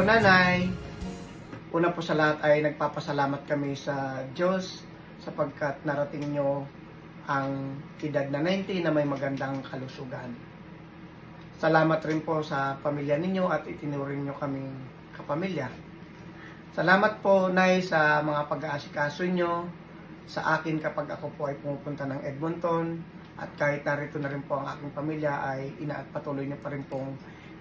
po, Nanay. Una po sa lahat ay nagpapasalamat kami sa Diyos sapagkat narating nyo ang edad na 90 na may magandang kalusugan. Salamat rin po sa pamilya ninyo at itinuring nyo kaming kapamilya. Salamat po, Nay, sa mga pag-aasikaso nyo sa akin kapag ako po ay pumupunta ng Edmonton at kahit narito na rin po ang aking pamilya ay patuloy nyo pa rin pong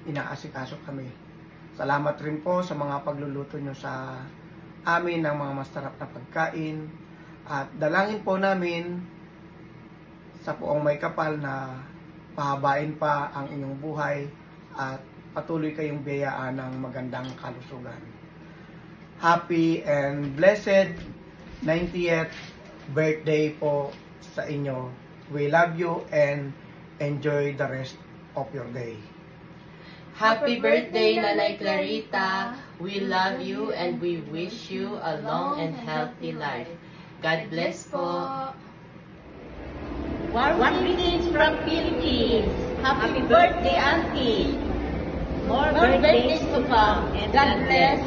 inaasikaso kami. Salamat rin po sa mga pagluluto nyo sa amin ng mga masarap na pagkain at dalangin po namin sa Poong May Kapal na pahabain pa ang inyong buhay at patuloy kayong biyayaan ng magandang kalusugan. Happy and blessed 90th birthday po sa inyo. We love you and enjoy the rest of your day. Happy birthday, Nanay Clarita. We love you and we wish you a long and healthy life. God bless po. Warm greetings from Philippines. Happy birthday, Auntie. More birthdays to come. And God bless.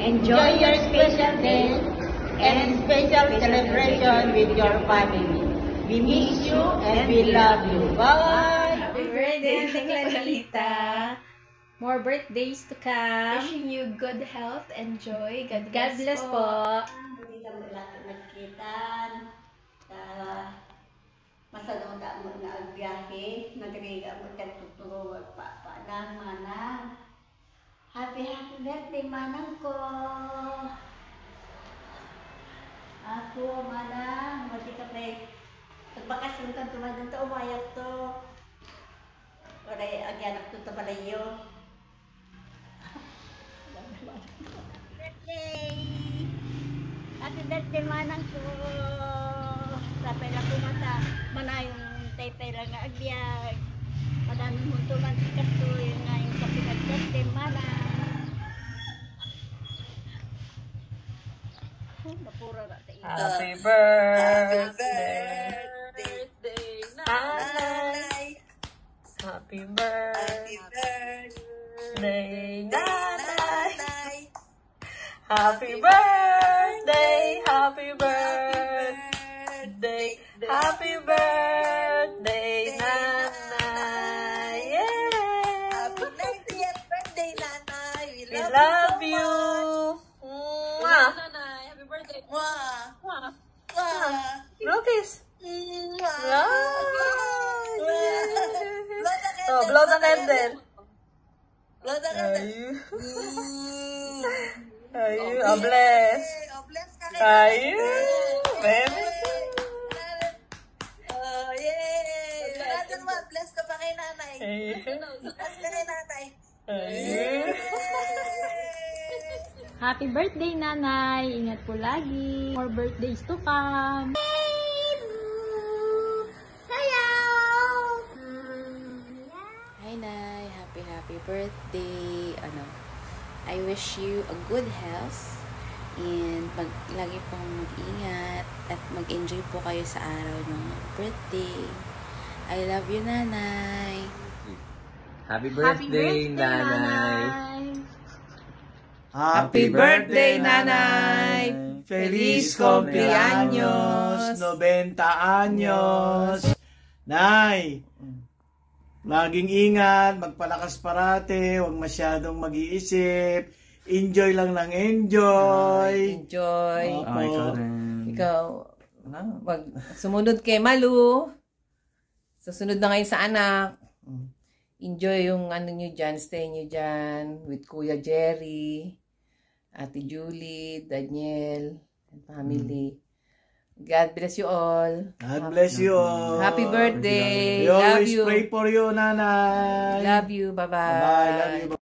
Enjoy your special day and special celebration with your family. We miss you and we love you. Bye! Happy birthday, Clarita! More birthdays to come. Wishing you good health and joy. God bless po. Hindi kami lahat nagkita. Masadong mo na ang biyahe. Nagriga mo ka tuturo pa na manang. Happy birthday, manang ko. Ako, manang. Mati ka pa nagbakasyon ka tumadan to, umayag to. Oray, agyanak to tabalayo. Birthday! Happy birthday, manang ko. Sapay lang po mata. Manayong tay-tay lang nga agbyag. Madanong mo to man kasto yung nga yung kapinag-birthday, manang. Napura na sa iyo. Happy birthday, Nanay. Happy birthday, Nanay. Happy birthday, happy birthday, happy birthday, Nanay. Yeah. Happy 90th birthday, Nanay. We love you. Mwah. Happy birthday. Mwah. Mwah. Mwah. Blow kiss. Mwah. Oh, blow the candle. Blow the candle. Ayun, oh, bless. Oh, bless ka rin. Ayun, baby. Oh, yay. Natin mo, bless ka pa kay nanay. Ayun. Bless ka kay nanay. Ayun. Happy birthday, Nanay. Ingat po lagi. More birthdays to come. Hi, Nay. Happy birthday. I wish you a good health and lagi pong mag-ingat at mag-enjoy po kayo sa araw ng birthday. I love you, Nanay. Happy birthday, Nanay. Happy birthday, Nanay! Feliz cumpleaños! 90 años! Nay! Laging ingat, magpalakas parate, huwag masyadong mag-iisip. Enjoy lang ng enjoy. Enjoy. Opo. Ikaw, sumunod kay Malu. Susunod na ngayon sa anak. Enjoy yung nyo dyan, stay nyo dyan with Kuya Jerry, Ate Julie, Daniel, and family. God bless you all. God bless you all. Happy birthday. We Love always you. pray for you, Nanay. Love you. Bye-bye. Bye-bye. Love you.